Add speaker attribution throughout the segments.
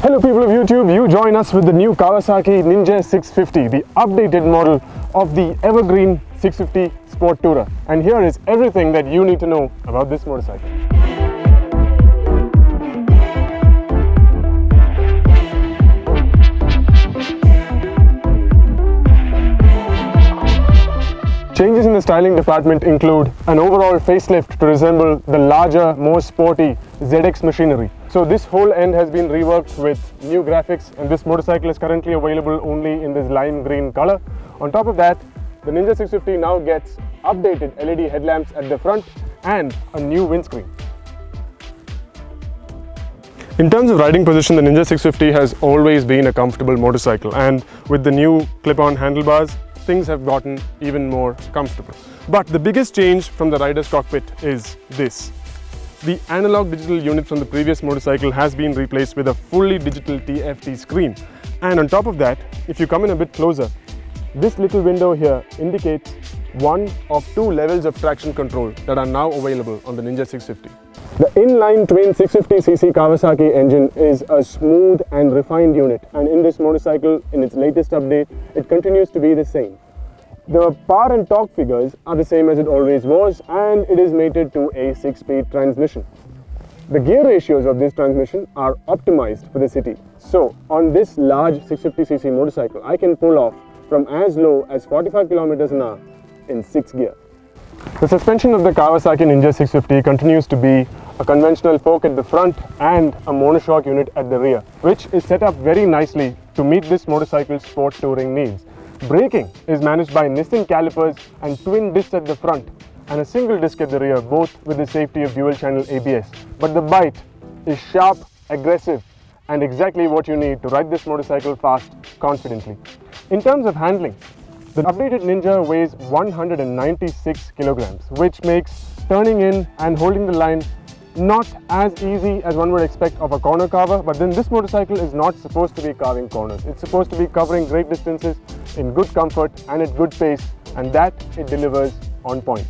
Speaker 1: Hello people of YouTube, you join us with the new Kawasaki Ninja 650, the updated model of the evergreen 650 Sport Tourer. And here is everything that you need to know about this motorcycle. Changes in the styling department include an overall facelift to resemble the larger, more sporty ZX machinery. So this whole end has been reworked with new graphics, and this motorcycle is currently available only in this lime green color. On top of that, the Ninja 650 now gets updated LED headlamps at the front and a new windscreen. In terms of riding position, the Ninja 650 has always been a comfortable motorcycle, and with the new clip-on handlebars, things have gotten even more comfortable. But the biggest change from the rider's cockpit is this. The analog digital unit from the previous motorcycle has been replaced with a fully digital TFT screen. And on top of that, if you come in a bit closer, this little window here indicates one of two levels of traction control that are now available on the Ninja 650. The inline twin 650cc Kawasaki engine is a smooth and refined unit, and in this motorcycle, in its latest update, it continues to be the same. The power and torque figures are the same as it always was, and it is mated to a 6-speed transmission. The gear ratios of this transmission are optimized for the city. So on this large 650cc motorcycle, I can pull off from as low as 45 kilometers an hour in 6th gear. The suspension of the Kawasaki Ninja 650 continues to be a conventional fork at the front and a monoshock unit at the rear, which is set up very nicely to meet this motorcycle's sport touring needs. Braking is managed by Nissin calipers and twin discs at the front and a single disc at the rear, both with the safety of dual channel ABS. But the bite is sharp, aggressive, and exactly what you need to ride this motorcycle fast, confidently. In terms of handling, the updated Ninja weighs 196 kilograms, which makes turning in and holding the line not as easy as one would expect of a corner carver. But then this motorcycle is not supposed to be carving corners. It's supposed to be covering great distances in good comfort and at good pace, and that it delivers on point.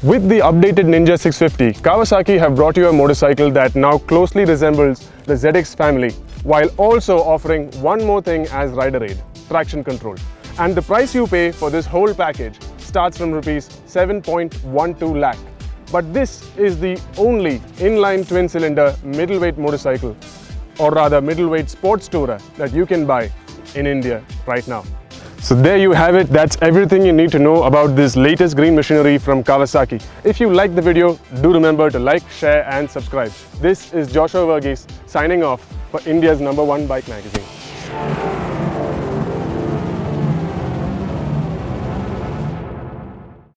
Speaker 1: With the updated Ninja 650, Kawasaki have brought you a motorcycle that now closely resembles the ZX family, while also offering one more thing as rider aid: traction control. And the price you pay for this whole package starts from Rs 7.12 lakh. But this is the only inline twin-cylinder middleweight motorcycle, or rather middleweight sports tourer, that you can buy in India right now. So there you have it. That's everything you need to know about this latest green machinery from Kawasaki. If you liked the video, do remember to like, share and subscribe. This is Joshua Verghese signing off for India's #1 bike magazine.